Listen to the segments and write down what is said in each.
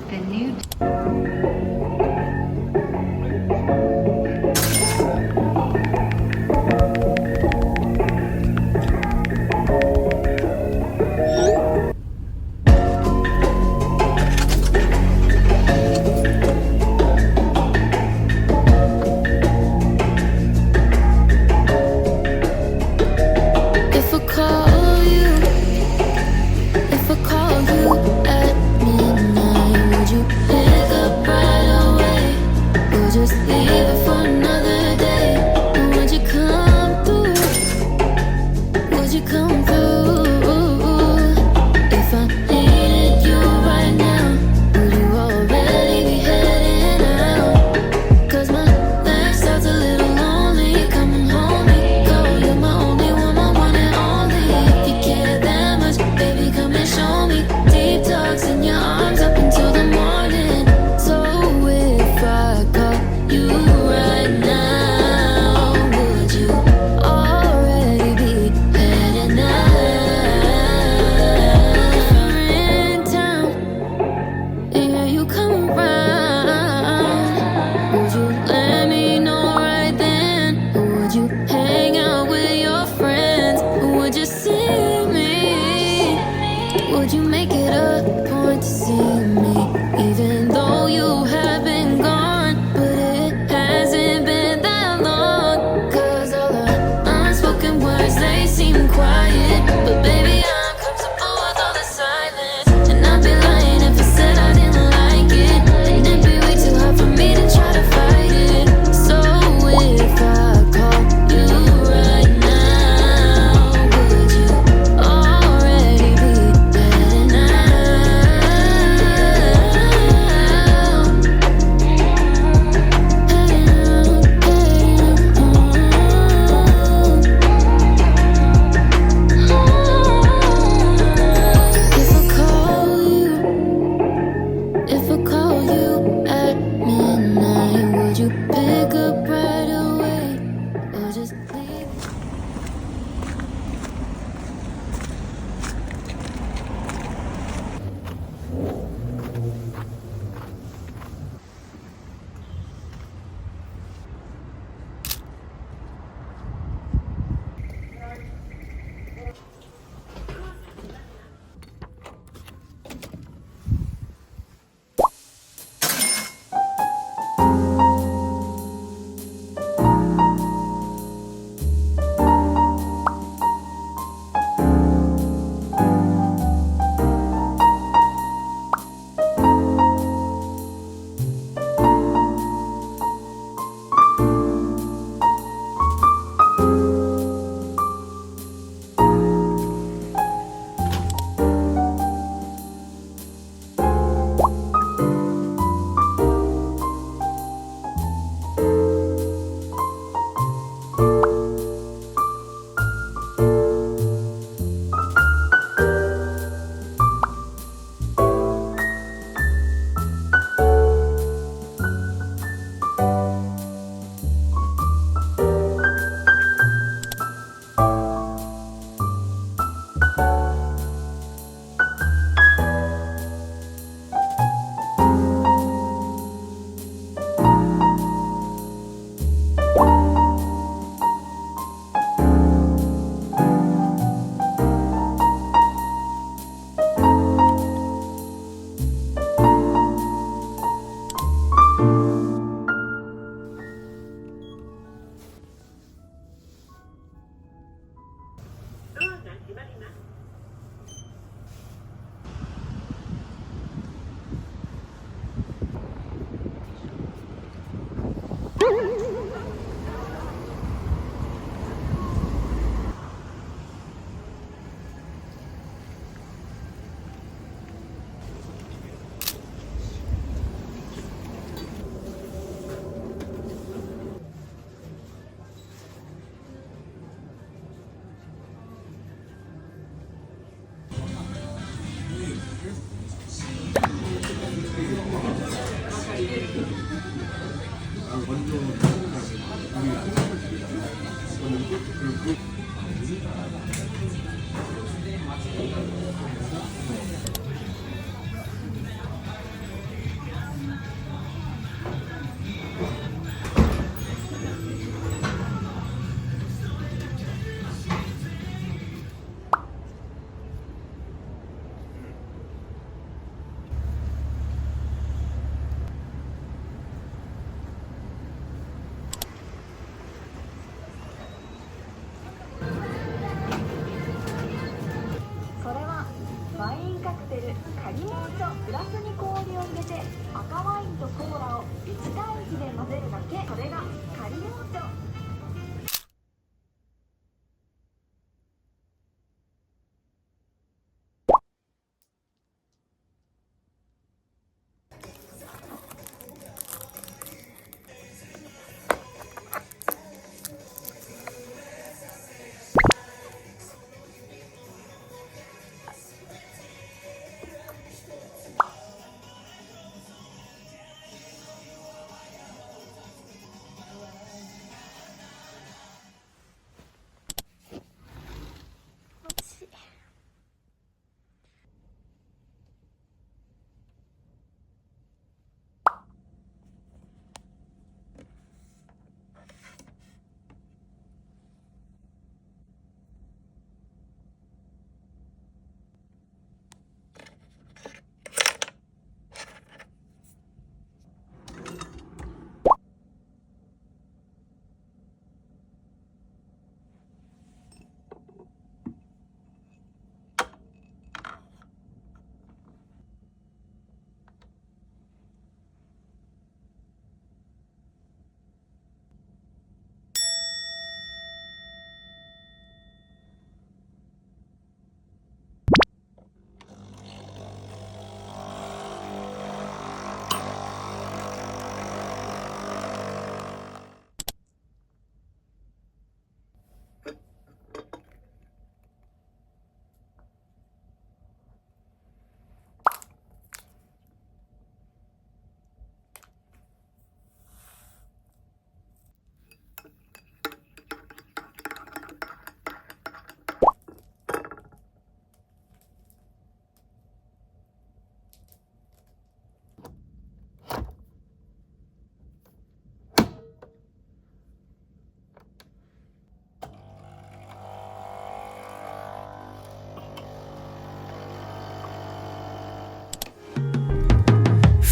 the new If I call you, if I call you at midnight, would you pick up right away? グラスに氷を入れて赤ワインとコーラを1対1で混ぜるだけ。それが仮養生。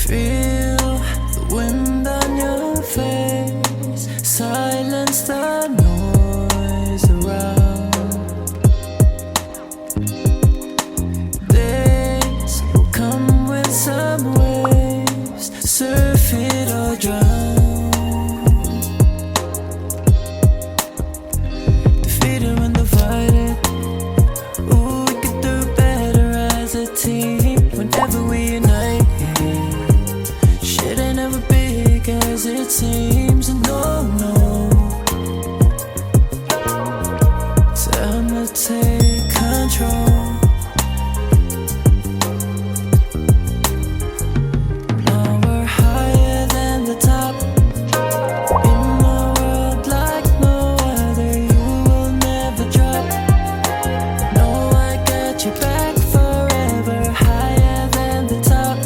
Feel the wind on your face, silence the noise around. Days will come with some waves, surf it or drown. Defeated and divided, ooh, we could do better as a team whenever we unite. Shit ain't never big as it seems, and no, time to take control. Now we're higher than the top, in a world like no other. You will never drop. No, I got your back forever. Higher than the top,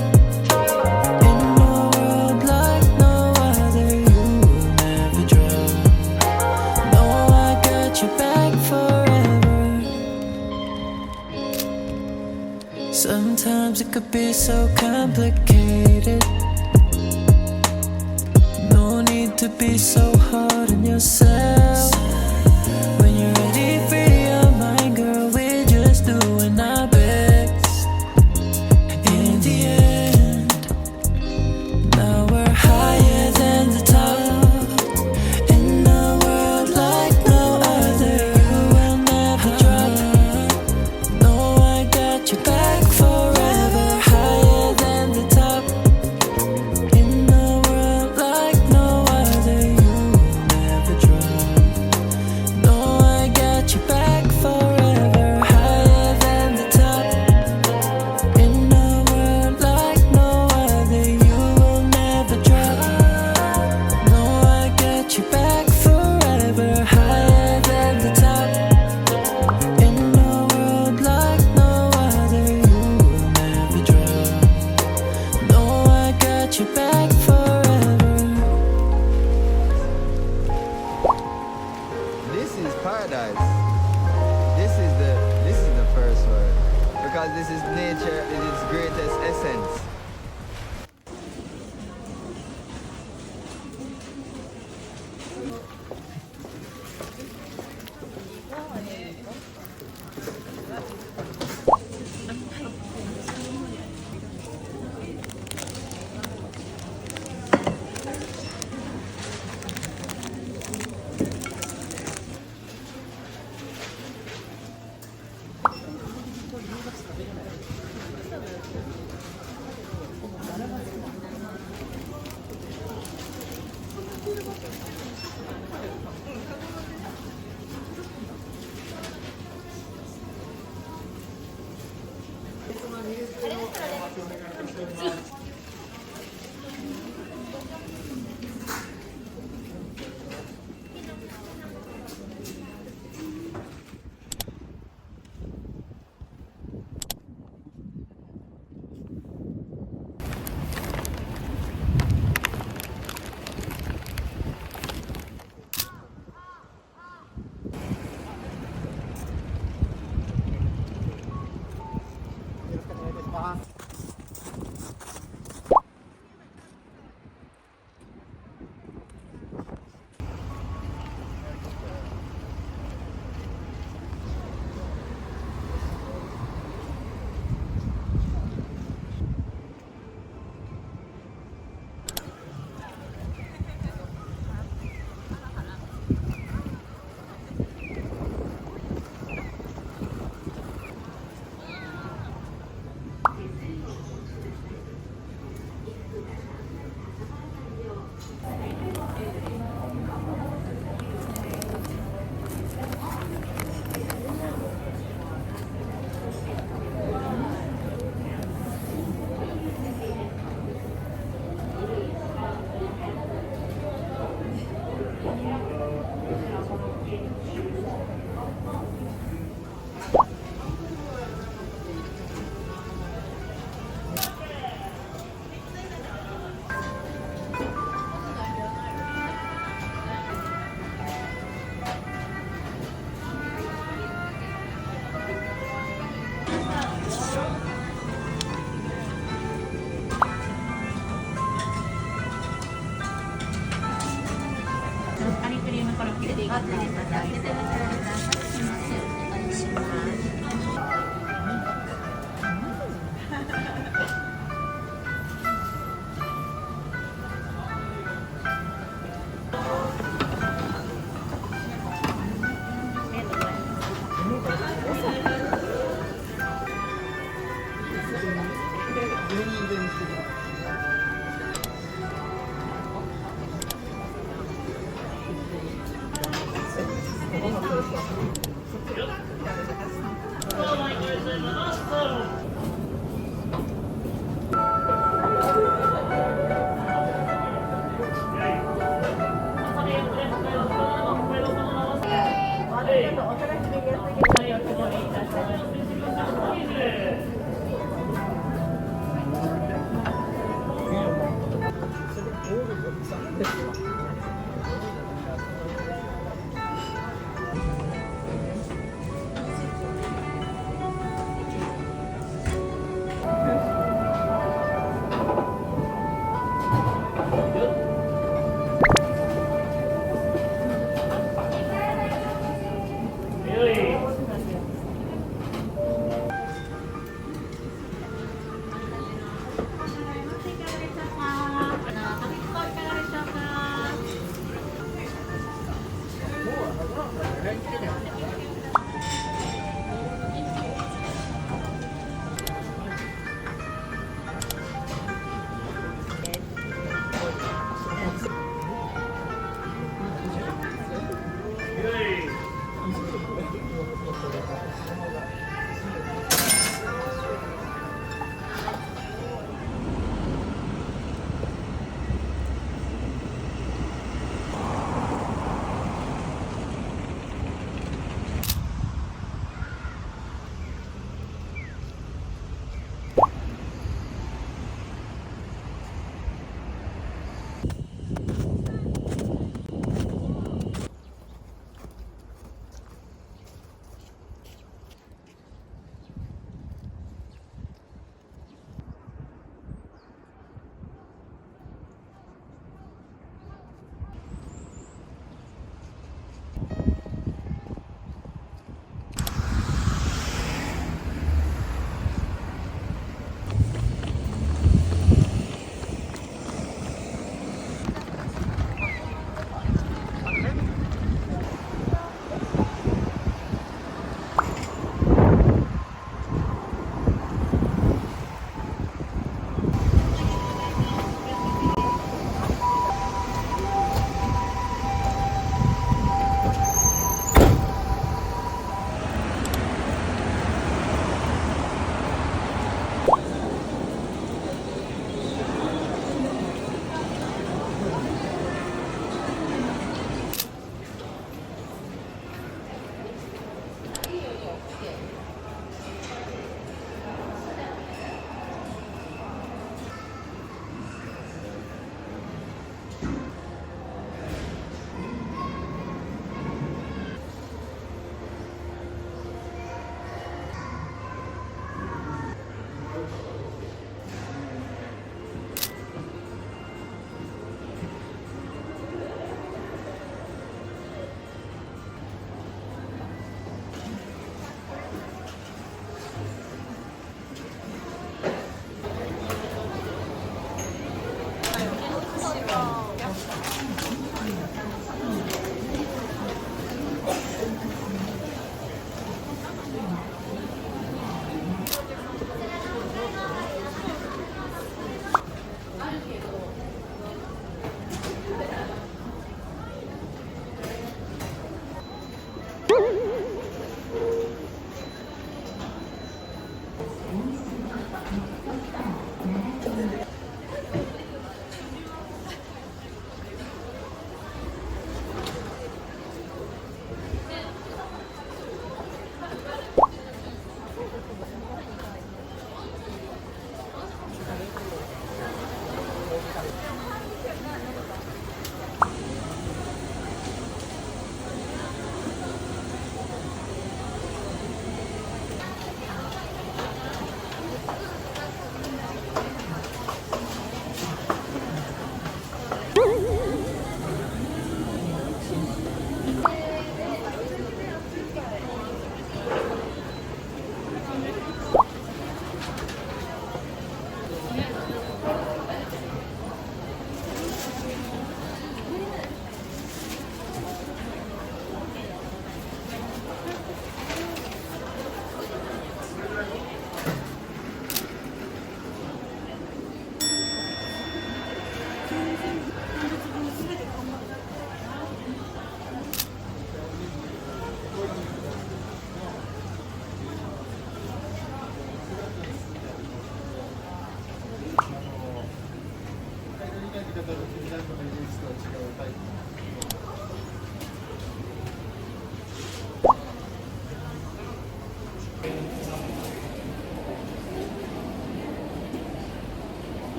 in a world like no other. You will never drop. No, I got your back forever. Sometimes it could be so complicated. No need to be so hard on yourself. When you're ready, free your mind, girl. We're just doing our best. In the end, now we're higher than the top, in a world like no other. You will never drop. No, I got your back forever. Higher than the top, in a world like no other. You will never drop. No, I got your back forever. Higher than the top, in a world like no other. You will never drop. No, I got your back forever. Higher than the top, in a world like no other. You will never drop. No, I got your back forever. This is paradise. This is the first word. Because this is nature in its greatest essence. こ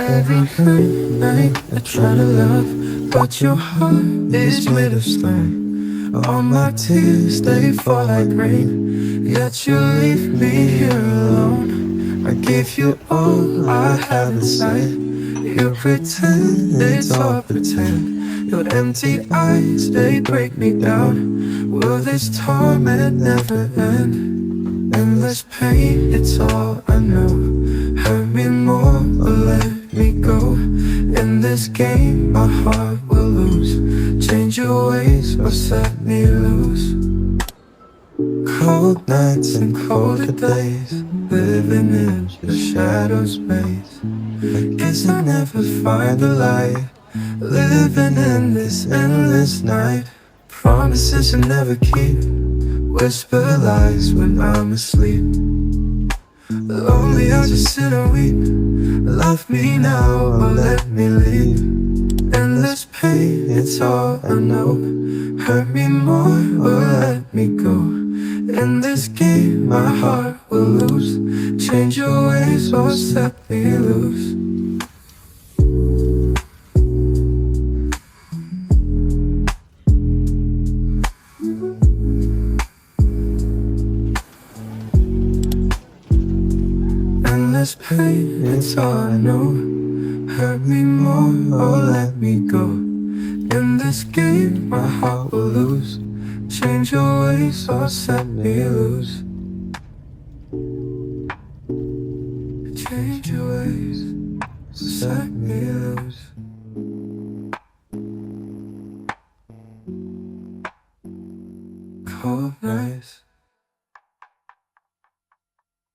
Every night I try to love, but your heart is made of stone. All my tears, they fall like rain, yet you leave me here alone. I give you all I have inside. You pretend it's all pretend. Your empty eyes, they break me down. Will this torment never end? Endless pain, it's all I know. Hurt me more or let me go. In this game, my heart will lose. Change your ways or set me loose. Cold nights and colder days, living in the shadows maze. I guess I never find the light, living in this endless night. Promises I never keep, whisper lies when I'm asleep. Lonely, I just sit and weep. Love me now or let me leave. Endless pain, it's all I know. Hurt me more or let me go. In this game, my heart will lose. Change your ways or set me loose. Endless pain, it's all I know. Hurt me more or let me go. In this game, my heart will lose. Change your ways or set me loose. Change your ways or set me loose.